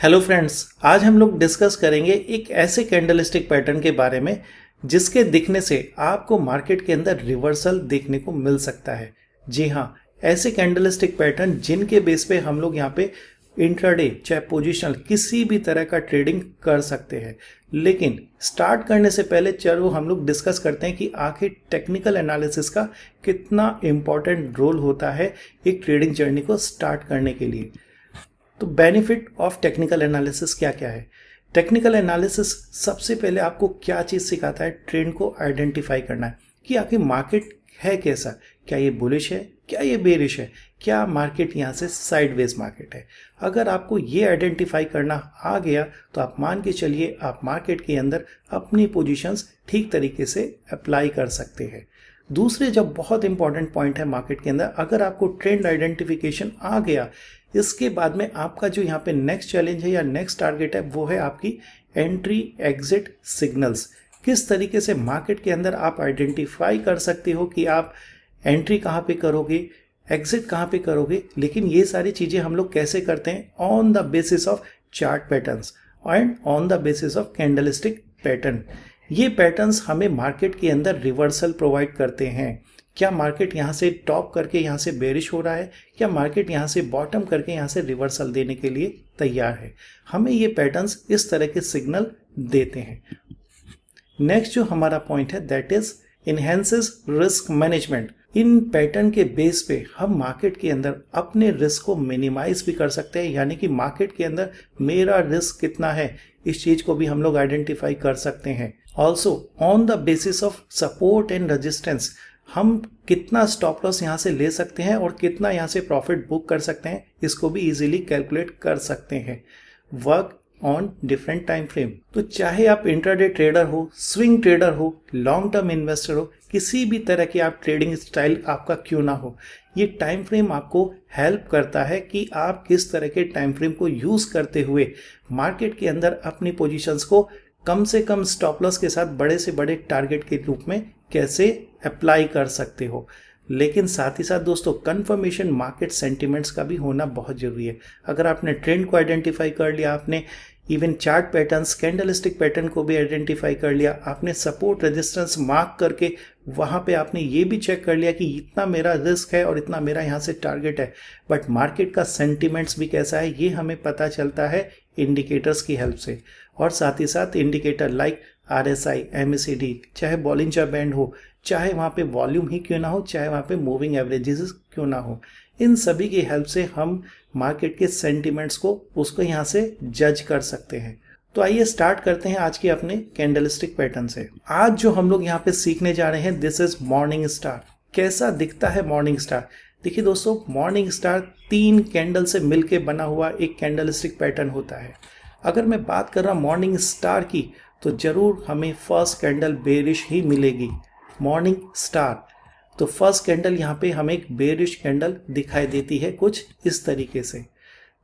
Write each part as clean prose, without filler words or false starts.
Hello friends, आज हम लोग डिस्कस करेंगे एक ऐसे कैंडलस्टिक पैटर्न के बारे में जिसके दिखने से आपको मार्केट के अंदर रिवर्सल देखने को मिल सकता है। जी हाँ, ऐसे कैंडलस्टिक पैटर्न जिनके बेस पे हम लोग यहाँ पे इंट्राडे चाहे पोजिशनल किसी भी तरह का ट्रेडिंग कर सकते हैं। लेकिन स्टार्ट करने से पहले चलो हम लोग डिस्कस करते हैं कि आखिर टेक्निकल एनालिसिस का कितना इम्पोर्टेंट रोल होता है एक ट्रेडिंग जर्नी को स्टार्ट करने के लिए। तो बेनिफिट ऑफ टेक्निकल एनालिसिस क्या क्या है? टेक्निकल एनालिसिस सबसे पहले आपको क्या चीज़ सिखाता है? ट्रेंड को आइडेंटिफाई करना है कि आखिर मार्केट है कैसा, क्या ये बुलिश है, क्या ये बेरिश है, क्या मार्केट यहाँ से साइडवेज मार्केट है। अगर आपको ये आइडेंटिफाई करना आ गया तो आप मान के चलिए आप मार्केट के अंदर अपनी पोजीशंस ठीक तरीके से अप्लाई कर सकते हैं। दूसरे जब बहुत इंपॉर्टेंट पॉइंट है मार्केट के अंदर, अगर आपको ट्रेंड आइडेंटिफिकेशन आ गया, इसके बाद में आपका जो यहाँ पे नेक्स्ट चैलेंज है या नेक्स्ट टारगेट है वो है आपकी एंट्री एग्जिट सिग्नल्स। किस तरीके से मार्केट के अंदर आप आइडेंटिफाई कर सकते हो कि आप एंट्री कहाँ पे करोगे, एग्जिट कहाँ पे करोगे। लेकिन ये सारी चीज़ें हम लोग कैसे करते हैं? On the basis of chart patterns and on the basis of candlestick pattern. ये पैटर्न्स हमें मार्केट के अंदर रिवर्सल प्रोवाइड करते हैं। क्या मार्केट यहाँ से टॉप करके यहाँ से बेरिश हो रहा है, क्या मार्केट यहाँ से बॉटम करके यहाँ से रिवर्सल देने के लिए तैयार है। हमें ये पैटर्न्स इस तरह के सिग्नल देते हैं। नेक्स्ट जो हमारा पॉइंट है that is enhances risk management. In pattern के बेस पे हम मार्केट के अंदर अपने रिस्क को मिनिमाइज भी कर सकते हैं, यानी कि मार्केट के अंदर मेरा रिस्क कितना है इस चीज को भी हम लोग आइडेंटिफाई कर सकते हैं। Also on the basis of support and resistance हम कितना स्टॉप लॉस यहाँ से ले सकते हैं और कितना यहाँ से प्रॉफिट बुक कर सकते हैं, इसको भी इजीली कैलकुलेट कर सकते हैं। Work on different time frame. तो चाहे आप इंट्राडे ट्रेडर हो, स्विंग ट्रेडर हो, लॉन्ग टर्म इन्वेस्टर हो, किसी भी तरह की आप ट्रेडिंग स्टाइल आपका क्यों ना हो, ये टाइम फ्रेम आपको हेल्प करता है कि आप किस तरह के टाइम फ्रेम को यूज करते हुए मार्केट के अंदर अपनी पोजीशंस को कम से कम स्टॉप लॉस के साथ बड़े से बड़े टारगेट के रूप में कैसे अप्लाई कर सकते हो। लेकिन साथ ही साथ दोस्तों कंफर्मेशन मार्केट सेंटिमेंट्स का भी होना बहुत जरूरी है। अगर आपने ट्रेंड को आइडेंटिफाई कर लिया, आपने even chart patterns candlestick pattern को भी आइडेंटिफाई कर लिया, आपने सपोर्ट रेजिस्टेंस मार्क करके वहां पे आपने ये भी चेक कर लिया कि इतना मेरा रिस्क है और इतना मेरा यहाँ से टारगेट है, बट मार्केट का सेंटिमेंट्स भी कैसा है ये हमें पता चलता है इंडिकेटर्स की हेल्प से। और साथ ही साथ इंडिकेटर लाइक RSI, MACD, चाहे बॉलिंजर बैंड हो, चाहे वहाँ पे वॉल्यूम ही क्यों ना हो, चाहे वहाँ पे मूविंग एवरेजेस क्यों ना हो, इन सभी की हेल्प से हम मार्केट के सेंटिमेंट्स को उसको यहाँ से जज कर सकते हैं। तो आइए स्टार्ट करते हैं आज के अपने कैंडलस्टिक पैटर्न से। आज जो हम लोग यहाँ पे सीखने जा रहे हैं दिस इज मॉर्निंग स्टार। कैसा दिखता है मॉर्निंग स्टार? देखिए दोस्तों, मॉर्निंग स्टार 3 कैंडल से मिलके बना हुआ एक कैंडलस्टिक पैटर्न होता है। अगर मैं बात कर रहा हूँ मॉर्निंग स्टार की तो जरूर हमें फर्स्ट कैंडल बेरिश ही मिलेगी। मॉर्निंग स्टार तो फर्स्ट कैंडल यहाँ पे हमें एक बेरिश कैंडल दिखाई देती है कुछ इस तरीके से।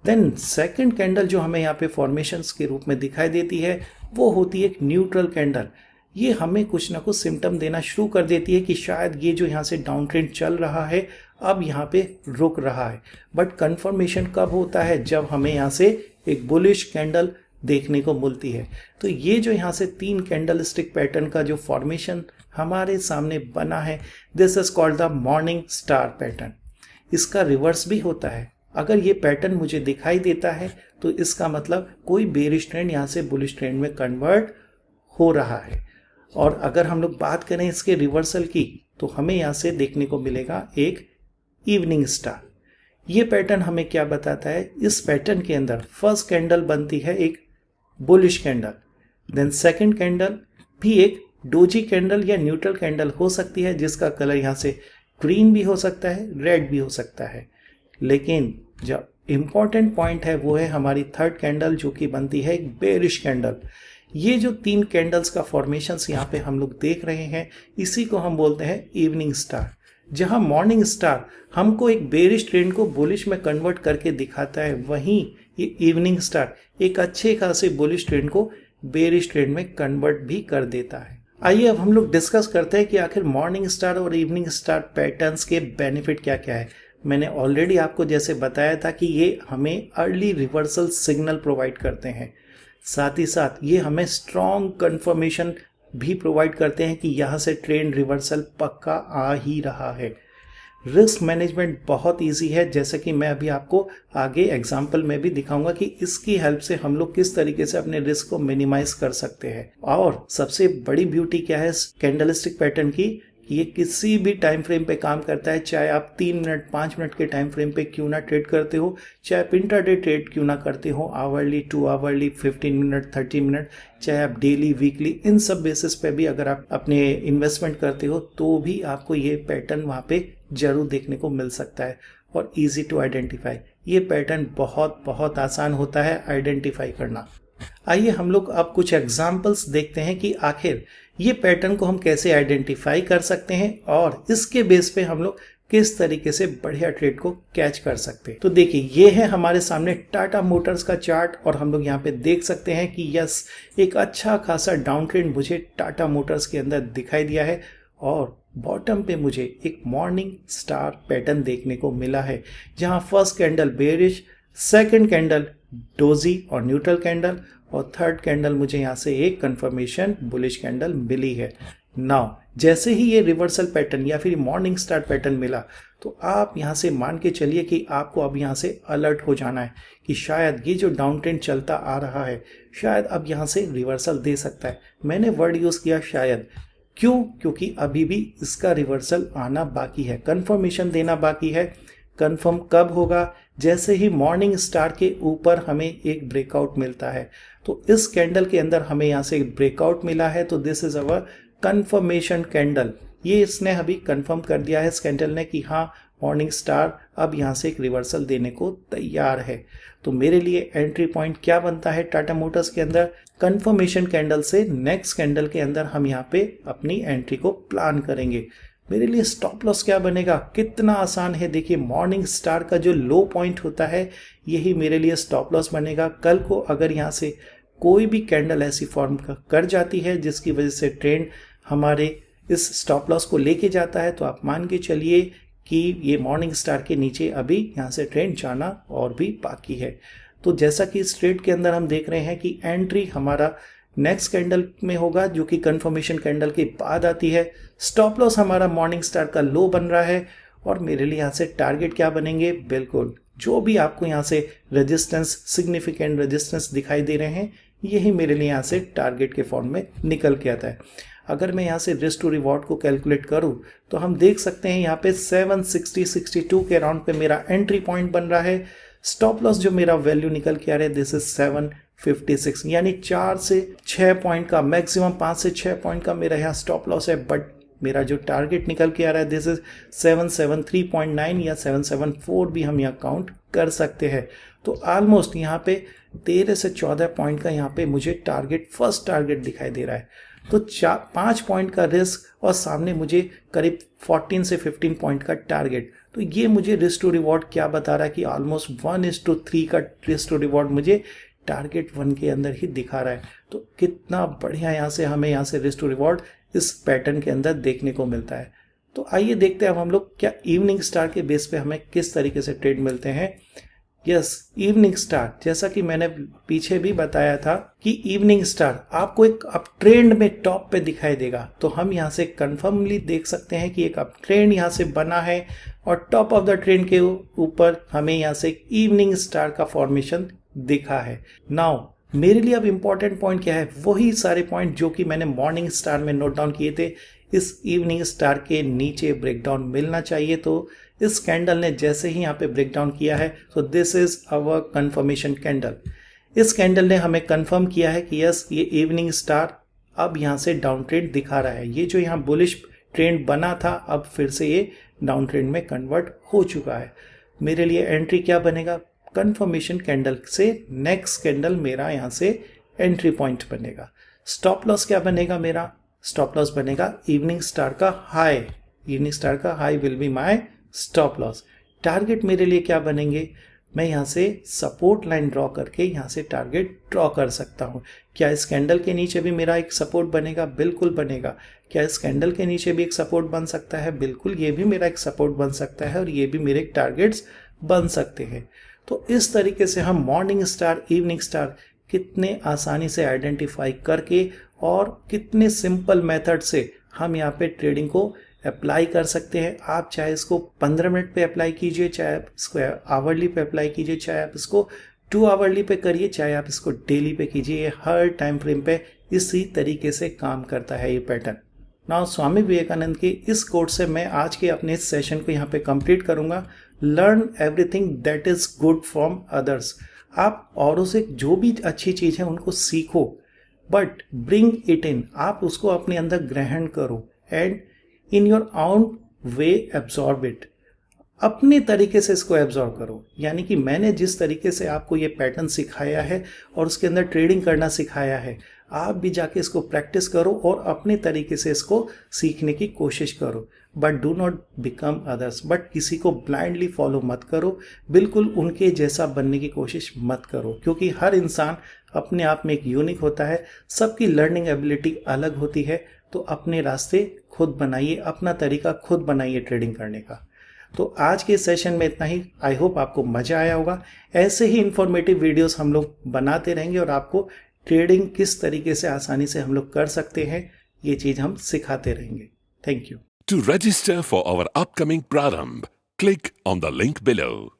देन सेकंड कैंडल जो हमें यहाँ पे फॉर्मेशंस के रूप में दिखाई देती है वो होती है एक न्यूट्रल कैंडल। ये हमें कुछ ना कुछ सिम्टम देना शुरू कर देती है कि शायद ये जो यहाँ से डाउन ट्रेंड चल रहा है अब यहाँ पे रुक रहा है। बट कंफर्मेशन कब होता है? जब हमें यहाँ से एक बुलिश कैंडल देखने को मिलती है। तो ये जो यहाँ से 3 कैंडलस्टिक पैटर्न का जो फॉर्मेशन हमारे सामने बना है this is called the morning star pattern. इसका रिवर्स भी होता है। अगर ये पैटर्न मुझे दिखाई देता है तो इसका मतलब कोई बेरिश ट्रेंड यहाँ से बुलिश ट्रेंड में कन्वर्ट हो रहा है। और अगर हम लोग बात करें इसके रिवर्सल की तो हमें यहाँ से देखने को मिलेगा एक इवनिंग स्टार। ये पैटर्न हमें क्या बताता है? इस पैटर्न के अंदर फर्स्ट कैंडल बनती है एक bullish candle, then second candle भी एक डोजी कैंडल या न्यूट्रल कैंडल हो सकती है जिसका कलर यहाँ से ग्रीन भी हो सकता है, रेड भी हो सकता है। लेकिन जो इंपॉर्टेंट पॉइंट है वो है हमारी थर्ड कैंडल जो कि बनती है एक बेरिश कैंडल। ये जो 3 कैंडल्स का फॉर्मेशंस यहाँ पे हम लोग देख रहे हैं इसी को हम बोलते हैं इवनिंग स्टार। जहां मॉर्निंग स्टार हमको एक बेरिश ट्रेंड को बुलिश में कन्वर्ट करके दिखाता है, वहीं ये इवनिंग स्टार एक अच्छे खासे बुलिश ट्रेंड को बेरिश ट्रेंड में कन्वर्ट भी कर देता है। आइए अब हम लोग डिस्कस करते हैं कि आखिर मॉर्निंग स्टार और इवनिंग स्टार पैटर्न्स के बेनिफिट क्या क्या है। मैंने ऑलरेडी आपको जैसे बताया था कि ये हमें अर्ली रिवर्सल सिग्नल प्रोवाइड करते हैं, साथ ही साथ ये हमें स्ट्रॉन्ग कंफर्मेशन भी प्रोवाइड करते हैं कि यहाँ से ट्रेंड रिवर्सल पक्का आ ही रहा है। रिस्क मैनेजमेंट बहुत इजी है, जैसे कि मैं अभी आपको आगे एग्जाम्पल में भी दिखाऊंगा कि इसकी हेल्प से हम लोग किस तरीके से अपने रिस्क को मिनिमाइज कर सकते हैं। और सबसे बड़ी ब्यूटी क्या है कैंडलस्टिक पैटर्न की, कि ये किसी भी टाइम फ्रेम पे काम करता है, चाहे आप 3 मिनट 5 मिनट के टाइम फ्रेम पे क्यों ना ट्रेड करते हो, चाहे आप इंट्राडे ट्रेड क्यों ना करते हो, आवरली 2 आवरली 15 मिनट 30 मिनट, चाहे आप डेली वीकली, इन सब बेसिस पे भी अगर आप अपने इन्वेस्टमेंट करते हो तो भी आपको ये पैटर्न वहाँ पे जरूर देखने को मिल सकता है। और ईजी टू आइडेंटिफाई, ये पैटर्न बहुत बहुत आसान होता है आइडेंटिफाई करना। आइए हम लोग अब कुछ एग्जाम्पल्स देखते हैं कि आखिर ये पैटर्न को हम कैसे आइडेंटिफाई कर सकते हैं और इसके बेस पे हम लोग किस तरीके से बढ़िया ट्रेड को कैच कर सकते हैं। तो देखिए, ये है हमारे सामने टाटा मोटर्स का चार्ट और हम लोग यहाँ पे देख सकते हैं कि यस, एक अच्छा खासा डाउन ट्रेंड मुझे टाटा मोटर्स के अंदर दिखाई दिया है और बॉटम पे मुझे एक मॉर्निंग स्टार पैटर्न देखने को मिला है, जहां first candle bearish, second candle doji और न्यूट्रल कैंडल और थर्ड कैंडल मुझे यहाँ से एक कंफर्मेशन बुलिश कैंडल मिली है। नाउ जैसे ही ये रिवर्सल पैटर्न या फिर मॉर्निंग स्टार पैटर्न मिला तो आप यहाँ से मान के चलिए कि आपको अब यहाँ से अलर्ट हो जाना है कि शायद ये जो डाउन ट्रेंड चलता आ रहा है शायद अब यहाँ से रिवर्सल दे सकता है। मैंने वर्ड यूज किया शायद, क्यों? क्योंकि अभी भी इसका रिवर्सल आना बाकी है, कंफर्मेशन देना बाकी है। कंफर्म कब होगा? जैसे ही मॉर्निंग स्टार के ऊपर हमें एक ब्रेकआउट मिलता है। तो इस कैंडल के अंदर हमें यहाँ से एक ब्रेकआउट मिला है, तो this is our confirmation candle. ये इसने अभी कंफर्म कर दिया है इस कैंडल ने कि हाँ, मॉर्निंग स्टार अब यहाँ से एक रिवर्सल देने को तैयार है। तो मेरे लिए एंट्री पॉइंट क्या बनता है टाटा मोटर्स के अंदर? कंफर्मेशन कैंडल से नेक्स्ट कैंडल के अंदर हम यहाँ पे अपनी एंट्री को प्लान करेंगे। मेरे लिए स्टॉप लॉस क्या बनेगा? कितना आसान है। देखिए, मॉर्निंग स्टार का जो लो पॉइंट होता है यही मेरे लिए स्टॉप लॉस बनेगा। कल को अगर यहाँ से कोई भी कैंडल ऐसी फॉर्म कर जाती है जिसकी वजह से ट्रेंड हमारे इस स्टॉप लॉस को लेके जाता है, तो आप मान के चलिए कि ये मॉर्निंग स्टार के नीचे अभी यहाँ से ट्रेंड जाना और भी बाकी है। तो जैसा कि इस ट्रेड के अंदर हम देख रहे हैं कि एंट्री हमारा नेक्स्ट कैंडल में होगा जो कि कंफर्मेशन कैंडल के बाद आती है। स्टॉप लॉस हमारा मॉर्निंग स्टार का लो बन रहा है और मेरे लिए यहाँ से टारगेट क्या बनेंगे? बिल्कुल जो भी आपको यहाँ से रेजिस्टेंस, सिग्निफिकेंट रेजिस्टेंस दिखाई दे रहे हैं, यही मेरे लिए यहाँ से टारगेट के फॉर्म में निकल के आता है। अगर मैं यहाँ से रिस्क टू रिवॉर्ड को कैलकुलेट करूँ तो हम देख सकते हैं यहाँ पे 760-62 के अराउंड पे मेरा एंट्री पॉइंट बन रहा है। स्टॉप लॉस जो मेरा वैल्यू निकल के आ रहा है दिस इज 756, यानी 4 से 6 पॉइंट का, मैक्सिमम 5 से 6 पॉइंट का मेरा यहाँ स्टॉप लॉस है। बट मेरा जो टारगेट निकल के आ रहा है दिस इज 773.9 या 774 भी हम यहाँ काउंट कर सकते हैं। तो ऑलमोस्ट यहाँ पे 13 से 14 पॉइंट का यहाँ पे मुझे टारगेट, फर्स्ट टारगेट दिखाई दे रहा है। तो 5 पॉइंट का रिस्क और सामने मुझे करीब 14 से 15 पॉइंट का टारगेट। तो ये मुझे रिस्क टू रिवॉर्ड क्या बता रहा है कि ऑलमोस्ट 1:3 का रिस्क टू रिवॉर्ड मुझे टारगेट 1 के अंदर ही दिखा रहा है। तो कितना बढ़िया यहाँ से हमें यहाँ से रिस्क टू रिवॉर्ड इस पैटर्न के अंदर देखने को मिलता है। तो आइए देखते हैं अब हम लोग क्या इवनिंग स्टार के बेस पे हमें किस तरीके से ट्रेड मिलते हैं। यस, इवनिंग स्टार, जैसा कि मैंने पीछे भी बताया था कि इवनिंग स्टार आपको एक अप ट्रेंड में टॉप पे दिखाई देगा। तो हम यहाँ से कंफर्मली देख सकते हैं कि एक अप ट्रेंड यहाँ से बना है और टॉप ऑफ द ट्रेंड के ऊपर हमें यहाँ से एक इवनिंग स्टार का फॉर्मेशन दिखा है। नाउ मेरे लिए अब इंपॉर्टेंट पॉइंट क्या है? वही सारे पॉइंट जो कि मैंने मॉर्निंग स्टार में नोट डाउन किए थे। इस इवनिंग स्टार के नीचे ब्रेकडाउन मिलना चाहिए। तो इस कैंडल ने जैसे ही यहाँ पे ब्रेकडाउन किया है, तो this is our confirmation candle. इस कैंडल ने हमें कंफर्म किया है कि यस, ये इवनिंग स्टार अब यहाँ से डाउन ट्रेंड दिखा रहा है। ये जो यहाँ बुलिश ट्रेंड बना था अब फिर से ये डाउन ट्रेंड में कन्वर्ट हो चुका है। मेरे लिए एंट्री क्या बनेगा? कंफर्मेशन कैंडल से नेक्स्ट कैंडल मेरा यहाँ से एंट्री पॉइंट बनेगा। स्टॉप लॉस क्या बनेगा? मेरा स्टॉप लॉस बनेगा इवनिंग स्टार का हाई। इवनिंग स्टार का high will be my stop loss. Target मेरे लिए क्या बनेंगे? मैं यहाँ से सपोर्ट लाइन ड्रॉ करके यहाँ से टारगेट ड्रॉ कर सकता हूँ। क्या इस कैंडल के नीचे भी मेरा एक सपोर्ट बनेगा? बिल्कुल बनेगा। क्या इस कैंडल के नीचे भी एक सपोर्ट बन सकता है? बिल्कुल, ये भी मेरा एक सपोर्ट बन सकता है और ये भी मेरे टारगेट्स बन सकते हैं। तो इस तरीके से हम मॉर्निंग स्टार, इवनिंग स्टार कितने आसानी से आइडेंटिफाई करके और कितने सिंपल मेथड से हम यहाँ पे ट्रेडिंग को अप्लाई कर सकते हैं। आप चाहे इसको 15 मिनट पे अप्लाई कीजिए, चाहे आप इसको आवरली पे अप्लाई कीजिए, चाहे आप इसको 2 आवरली पे करिए, चाहे आप इसको डेली पे कीजिए, ये हर टाइम फ्रेम पे इसी तरीके से काम करता है ये पैटर्न। नाउ स्वामी विवेकानंद की इस कोट से मैं आज के अपने इस सेशन को यहाँ पे कंप्लीट करूँगा। Learn everything that is good from others. आप औरों से जो भी अच्छी चीज़ है उनको सीखो, बट ब्रिंग इट इन, आप उसको अपने अंदर ग्रहण करो and in your own way absorb it. अपने तरीके से इसको एब्जॉर्ब करो। यानी कि मैंने जिस तरीके से आपको ये पैटर्न सिखाया है और उसके अंदर ट्रेडिंग करना सिखाया है, आप भी जाके इसको प्रैक्टिस करो और अपने तरीके से इसको सीखने की कोशिश करो। But do not become others, but किसी को ब्लाइंडली फॉलो मत करो, बिल्कुल उनके जैसा बनने की कोशिश मत करो, क्योंकि हर इंसान अपने आप में एक यूनिक होता है, सबकी लर्निंग एबिलिटी अलग होती है। तो अपने रास्ते खुद बनाइए, अपना तरीका खुद बनाइए ट्रेडिंग करने का। तो आज के सेशन में इतना ही। आई होप आपको मजा आया होगा। ऐसे ही इंफॉर्मेटिव वीडियोस हम लोग बनाते रहेंगे और आपको ट्रेडिंग किस तरीके से आसानी से हम लोग कर सकते हैं, ये चीज हम सिखाते रहेंगे। Thank you. To register for our upcoming Prarambh, click on the link below.